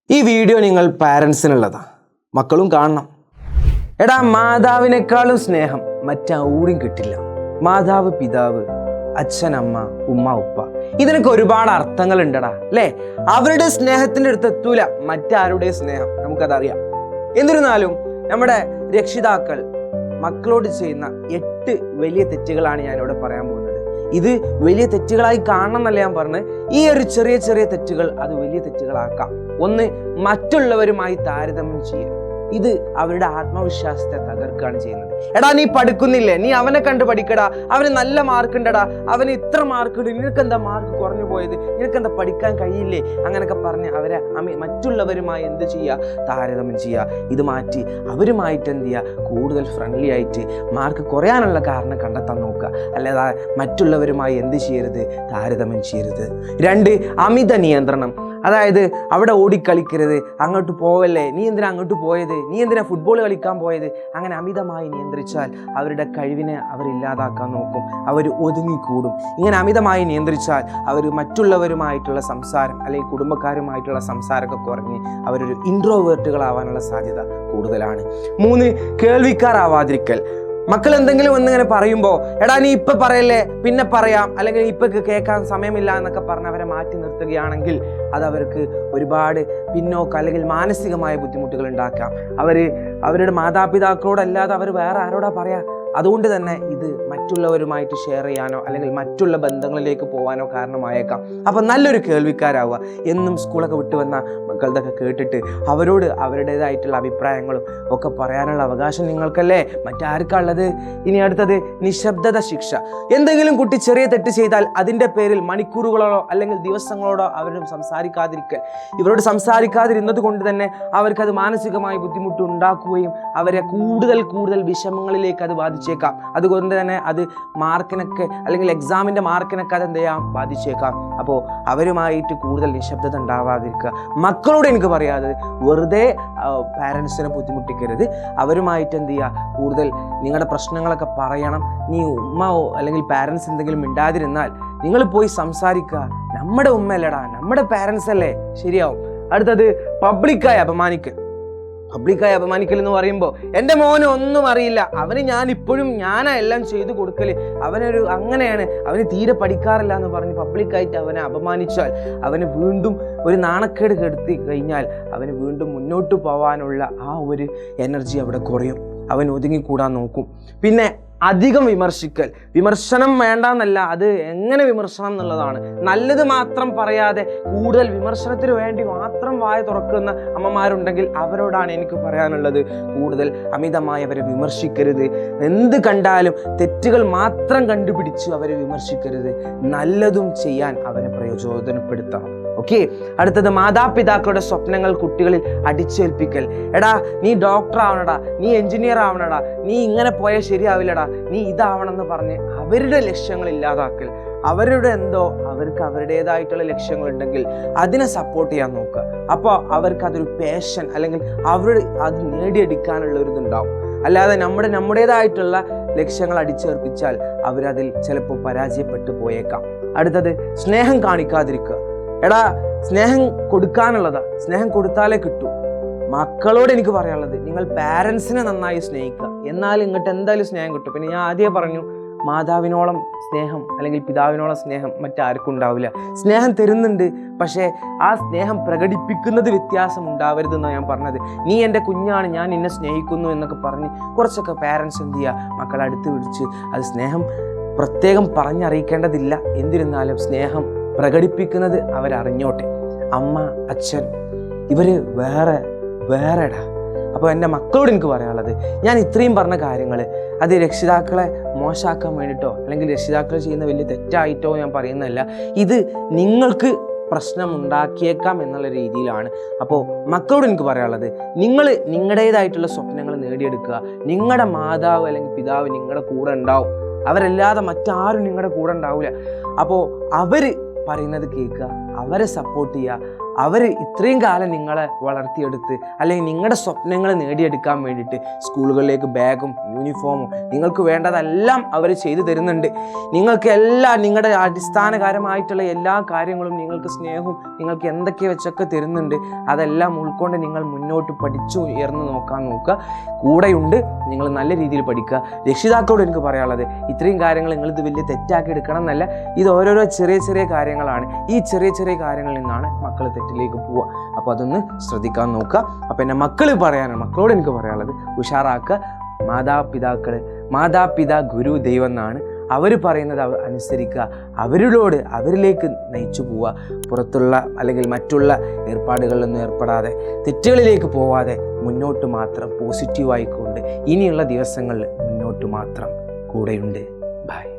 ഈ വീഡിയോ നിങ്ങൾ പാരൻസിനുള്ളതാണ്, മക്കളും കാണണം. എടാ, മാതാവിനേക്കാളും സ്നേഹം മറ്റാരും കിട്ടില്ല. മാതാവ്, പിതാവ്, അച്ഛൻ, അമ്മ, ഉമ്മ, ഉപ്പ, ഇതിനൊക്കെ ഒരുപാട് അർത്ഥങ്ങൾ ഉണ്ടടാ, അല്ലേ? അവരുടെ സ്നേഹത്തിൻ്റെ അടുത്ത് എത്തൂല മറ്റാരുടെ സ്നേഹം, നമുക്കതറിയാം. എന്നിരുന്നാലും നമ്മുടെ രക്ഷിതാക്കൾ മക്കളോട് ചെയ്യുന്ന 8 വലിയ തെറ്റുകളാണ് ഞാനിവിടെ പറയാൻ പോകുന്നത്. ഇത് വലിയ തെറ്റുകളായി കാണണം എന്നല്ല ഞാൻ പറഞ്ഞത്. ഈ ഒരു ചെറിയ ചെറിയ തെറ്റുകൾ അത് വലിയ തെറ്റുകളാക്കാം. ഒന്ന്, മറ്റുള്ളവരുമായി താരതമ്യം ചെയ്യുക. ഇത് അവരുടെ ആത്മവിശ്വാസത്തെ തകർക്കുകയാണ് ചെയ്യുന്നത്. എടാ, നീ പഠിക്കുന്നില്ലേ? നീ അവനെ കണ്ട് പഠിക്കടാ, അവന് നല്ല മാർക്ക് ഉണ്ടടാ, അവന് ഇത്ര മാർക്ക് ഉണ്ട്, നിനക്കെന്താ മാർക്ക് കുറഞ്ഞു പോയത്, നിനക്കെന്താ പഠിക്കാൻ കഴിയില്ലേ, അങ്ങനെയൊക്കെ പറഞ്ഞ് അവരെ മറ്റുള്ളവരുമായി എന്ത് ചെയ്യുക? താരതമ്യം ചെയ്യുക. ഇത് മാറ്റി അവരുമായിട്ട് എന്ത് ചെയ്യുക? കൂടുതൽ ഫ്രണ്ട്ലി ആയിട്ട് മാർക്ക് കുറയാനുള്ള കാരണം കണ്ടെത്താൻ നോക്കുക. അല്ലാതെ മറ്റുള്ളവരുമായി എന്ത് ചെയ്യരുത്? താരതമ്യം ചെയ്യരുത്. 2, അമിത നിയന്ത്രണം. അതായത് അവിടെ ഓടിക്കളിക്കരുത്, അങ്ങോട്ട് പോവല്ലേ, നീ എന്തിനാ അങ്ങോട്ട് പോയത്, നീ എന്തിനാ ഫുട്ബോൾ കളിക്കാൻ പോയത്, അങ്ങനെ അമിതമായി നിയന്ത്രിച്ചാൽ അവരുടെ കഴിവിനെ അവർ ഇല്ലാതാക്കാൻ നോക്കും, അവർ ഒതുങ്ങിക്കൂടും. ഇങ്ങനെ അമിതമായി നിയന്ത്രിച്ചാൽ അവർ മറ്റുള്ളവരുമായിട്ടുള്ള സംസാരം അല്ലെങ്കിൽ കുടുംബക്കാരുമായിട്ടുള്ള സംസാരമൊക്കെ കുറഞ്ഞ് അവരൊരു ഇൻട്രോവേർട്ടുകളാവാനുള്ള സാധ്യത കൂടുതലാണ്. 3, കേൾവിക്കാരാവാതിരിക്കൽ. മക്കൾ എന്തെങ്കിലും ഒന്നിങ്ങനെ പറയുമ്പോൾ, എടാ നീ ഇപ്പം പറയല്ലേ, പിന്നെ പറയാം, അല്ലെങ്കിൽ ഇപ്പം കേൾക്കാൻ സമയമില്ല എന്നൊക്കെ പറഞ്ഞ് അവരെ മാറ്റി നിർത്തുകയാണെങ്കിൽ അത് അവർക്ക് ഒരുപാട് പിന്നോക്കം അല്ലെങ്കിൽ മാനസികമായ ബുദ്ധിമുട്ടുകൾ ഉണ്ടാക്കാം. അവരുടെ മാതാപിതാക്കളോടല്ലാതെ അവർ വേറെ ആരോടാ പറയാ? അതുകൊണ്ട് തന്നെ ഇത് മറ്റുള്ളവരുമായിട്ട് ഷെയർ ചെയ്യാനോ അല്ലെങ്കിൽ മറ്റുള്ള ബന്ധങ്ങളിലേക്ക് പോകാനോ കാരണമായേക്കാം. അപ്പം നല്ലൊരു കേൾവിക്കാരാവുക. എന്നും സ്കൂളൊക്കെ വിട്ടു വന്ന മക്കളുടെയൊക്കെ കേട്ടിട്ട് അവരോട് അവരുടേതായിട്ടുള്ള അഭിപ്രായങ്ങളും ഒക്കെ പറയാനുള്ള അവകാശം നിങ്ങൾക്കല്ലേ, മറ്റാർക്കുള്ളത്? ഇനി അടുത്തത്, നിശബ്ദത ശിക്ഷ. എന്തെങ്കിലും കുട്ടി ചെറിയ തെറ്റ് ചെയ്താൽ അതിൻ്റെ പേരിൽ മണിക്കൂറുകളോടോ അല്ലെങ്കിൽ ദിവസങ്ങളോടോ അവരും സംസാരിക്കാതിരിക്കൽ. ഇവരോട് സംസാരിക്കാതിരുന്നത് കൊണ്ട് തന്നെ അവർക്കത് മാനസികമായി ബുദ്ധിമുട്ട് ഉണ്ടാക്കുകയും അവരെ കൂടുതൽ വിഷമങ്ങളിലേക്ക് അത് ബാധിച്ചേക്കാം. അതുകൊണ്ട് തന്നെ അത് മാർക്കിനൊക്കെ അല്ലെങ്കിൽ എക്സാമിൻ്റെ മാർക്കിനൊക്കെ അത് എന്ത് ചെയ്യാം? ബാധിച്ചേക്കാം. അപ്പോൾ അവരുമായിട്ട് കൂടുതൽ നിശബ്ദത ഉണ്ടാവാതിരിക്കുക. മക്കളോട് എനിക്ക് പറയാതെ വെറുതെ പാരൻസിനെ ബുദ്ധിമുട്ടിക്കരുത്. അവരുമായിട്ട് എന്ത് ചെയ്യുക? കൂടുതൽ നിങ്ങളുടെ പ്രശ്നങ്ങളൊക്കെ പറയണം. നീ ഉമ്മയോ അല്ലെങ്കിൽ പാരൻസ് എന്തെങ്കിലും മിണ്ടാതിരുന്നാൽ നിങ്ങൾ പോയി സംസാരിക്കുക. നമ്മുടെ ഉമ്മയല്ലടാ, നമ്മുടെ പാരൻസ് അല്ലേ, ശരിയാവും. അടുത്തത്, പബ്ലിക്കായി അപമാനിക്കൽ എന്ന് പറയുമ്പോൾ, എൻ്റെ മോന് ഒന്നും അറിയില്ല, അവന് ഞാനാ എല്ലാം ചെയ്തു കൊടുക്കല്, അങ്ങനെയാണ്, അവന് തീരെ പഠിക്കാറില്ല എന്ന് പറഞ്ഞ് പബ്ലിക്കായിട്ട് അവനെ അപമാനിച്ചാൽ അവന് വീണ്ടും ഒരു നാണക്കേട് കെടുത്തി കഴിഞ്ഞാൽ അവന് വീണ്ടും മുന്നോട്ട് പോകാനുള്ള ആ ഒരു എനർജി അവിടെ കുറയും, അവൻ ഒതുങ്ങിക്കൂടാൻ നോക്കും. പിന്നെ അധികം വിമർശനം വേണ്ടെന്നല്ല, അത് എങ്ങനെ വിമർശനം എന്നുള്ളതാണ്. നല്ലത് മാത്രം പറയാതെ കൂടുതൽ വിമർശനത്തിന് വേണ്ടി മാത്രം വായ തുറക്കുന്ന അമ്മമാരുണ്ടെങ്കിൽ അവരോടാണ് എനിക്ക് പറയാനുള്ളത്. കൂടുതൽ അമിതമായി അവരെ വിമർശിക്കരുത്. എന്ത് കണ്ടാലും തെറ്റുകൾ മാത്രം കണ്ടുപിടിച്ച് അവരെ വിമർശിക്കരുത്. നല്ലതും ചെയ്യാൻ അവരെ പ്രയോജനപ്പെടുത്തണം. ഓക്കെ. അടുത്തത്, മാതാപിതാക്കളുടെ സ്വപ്നങ്ങൾ കുട്ടികളിൽ അടിച്ചേൽപ്പിക്കൽ. എടാ, നീ ഡോക്ടർ ആവണടാ, നീ എഞ്ചിനീയർ ആവണടാ, നീ ഇങ്ങനെ പോയാൽ ശരിയാവില്ലടാ, നീ ഇതാവണമെന്ന് പറഞ്ഞ് അവരുടെ ലക്ഷ്യങ്ങൾ ഇല്ലാതാക്കൽ. അവർക്ക് അവരുടേതായിട്ടുള്ള ലക്ഷ്യങ്ങളുണ്ടെങ്കിൽ അതിനെ സപ്പോർട്ട് ചെയ്യാൻ നോക്കുക. അപ്പോൾ അവർക്ക് അതൊരു പാഷൻ അല്ലെങ്കിൽ അത് നേടിയെടുക്കാനുള്ള ഒരു ഇതുണ്ടാവും. അല്ലാതെ നമ്മുടേതായിട്ടുള്ള ലക്ഷ്യങ്ങൾ അടിച്ചേൽപ്പിച്ചാൽ അവരതിൽ ചിലപ്പോൾ പരാജയപ്പെട്ടു പോയേക്കാം. അടുത്തത്, സ്നേഹം കാണിക്കാതിരിക്കുക. എടാ, സ്നേഹം കൊടുക്കാനുള്ളതാ, സ്നേഹം കൊടുത്താലേ കിട്ടൂ. മക്കളോട് എനിക്ക് പറയാനുള്ളത്, നിങ്ങൾ പാരൻസിനെ നന്നായി സ്നേഹിക്കുക, എന്നാൽ ഇങ്ങോട്ട് എന്തായാലും സ്നേഹം കിട്ടും. പിന്നെ ഞാൻ ആദ്യമേ പറഞ്ഞു, മാതാവിനോളം സ്നേഹം അല്ലെങ്കിൽ പിതാവിനോളം സ്നേഹം മറ്റാർക്കും ഉണ്ടാവില്ല. സ്നേഹം തരുന്നുണ്ട്, പക്ഷേ ആ സ്നേഹം പ്രകടിപ്പിക്കുന്നത് വ്യത്യാസം ഉണ്ടാവരുതെന്നാണ് ഞാൻ പറഞ്ഞത്. നീ എൻ്റെ കുഞ്ഞാണ്, ഞാൻ നിന്നെ സ്നേഹിക്കുന്നു എന്നൊക്കെ പറഞ്ഞ് കുറച്ചൊക്കെ പാരൻസ് എന്ത് ചെയ്യുക? മക്കളെ അടുത്ത് പിടിച്ച് അത് സ്നേഹം പ്രത്യേകം പറഞ്ഞറിയിക്കേണ്ടതില്ല. എന്നിരുന്നാലും സ്നേഹം പ്രകടിപ്പിക്കുന്നത് അവരറിഞ്ഞോട്ടെ. അമ്മ, അച്ഛൻ ഇവര് വേറെടാ. അപ്പോൾ എൻ്റെ മക്കളോട് എനിക്ക് പറയാനുള്ളത്, ഞാൻ ഇത്രയും പറഞ്ഞ കാര്യങ്ങൾ അത് രക്ഷിതാക്കളെ മോശമാക്കാൻ വേണ്ടിയിട്ടോ അല്ലെങ്കിൽ രക്ഷിതാക്കൾ ചെയ്യുന്ന വലിയ തെറ്റായിട്ടോ ഞാൻ പറയുന്നതല്ല. ഇത് നിങ്ങൾക്ക് പ്രശ്നം ഉണ്ടാക്കിയേക്കാം എന്നുള്ള രീതിയിലാണ്. അപ്പോൾ മക്കളോട് എനിക്ക് പറയാനുള്ളത്, നിങ്ങൾ നിങ്ങളുടേതായിട്ടുള്ള സ്വപ്നങ്ങൾ നേടിയെടുക്കുക. നിങ്ങളുടെ മാതാവ് അല്ലെങ്കിൽ പിതാവ് നിങ്ങളുടെ കൂടെ ഉണ്ടാവും. അവരല്ലാതെ മറ്റാരും നിങ്ങളുടെ കൂടെ ഉണ്ടാവില്ല. അപ്പോൾ അവർ പറയുന്നത് കേൾക്കുക, അവരെ സപ്പോർട്ട് ചെയ്യുക, അവർ ഇത്രയും കാലം നിങ്ങളെ വളർത്തിയെടുത്ത് അല്ലെങ്കിൽ നിങ്ങളുടെ സ്വപ്നങ്ങൾ നേടിയെടുക്കാൻ വേണ്ടിയിട്ട് സ്കൂളുകളിലേക്ക് ബാഗും യൂണിഫോമും നിങ്ങൾക്ക് വേണ്ടതെല്ലാം അവർ ചെയ്തു തരുന്നുണ്ട്. നിങ്ങൾക്ക് നിങ്ങളുടെ അടിസ്ഥാനകരമായിട്ടുള്ള എല്ലാ കാര്യങ്ങളും, നിങ്ങൾക്ക് സ്നേഹവും നിങ്ങൾക്ക് എന്തൊക്കെ വെച്ചൊക്കെ തരുന്നുണ്ട്. അതെല്ലാം ഉൾക്കൊണ്ട് നിങ്ങൾ മുന്നോട്ട് പഠിച്ചു ഉയർന്നു നോക്കുക. കൂടെയുണ്ട്, നിങ്ങൾ നല്ല രീതിയിൽ പഠിക്കുക. രക്ഷിതാക്കളോട് എനിക്ക് പറയാനുള്ളത്, ഇത്രയും കാര്യങ്ങൾ നിങ്ങളിത് വലിയ തെറ്റാക്കി എടുക്കണം എന്നല്ല. ഇത് ഓരോരോ ചെറിയ ചെറിയ കാര്യങ്ങളാണ്. ഈ ചെറിയ ചെറിയ കാര്യങ്ങളിൽ നിന്നാണ് മക്കൾ തെറ്റിലേക്ക് പോവുക. അപ്പോൾ അതൊന്ന് ശ്രദ്ധിക്കാൻ നോക്കുക. അപ്പോൾ എൻ്റെ മക്കളോട് എനിക്ക് പറയാനുള്ളത്, ഉഷാറാക്കുക. മാതാപിതാ ഗുരു ദൈവം എന്നാണ്. അവർ പറയുന്നത് അനുസരിക്കുക. അവരിലേക്ക് നയിച്ചു പോവുക. പുറത്തുള്ള അല്ലെങ്കിൽ മറ്റുള്ള ഏർപ്പാടുകളിലൊന്നും ഏർപ്പെടാതെ, തെറ്റുകളിലേക്ക് പോവാതെ മുന്നോട്ട് മാത്രം പോസിറ്റീവായിക്കൊണ്ട് ഇനിയുള്ള ദിവസങ്ങളിൽ മുന്നോട്ട് മാത്രം കൂടെയുണ്ട്. ബൈ.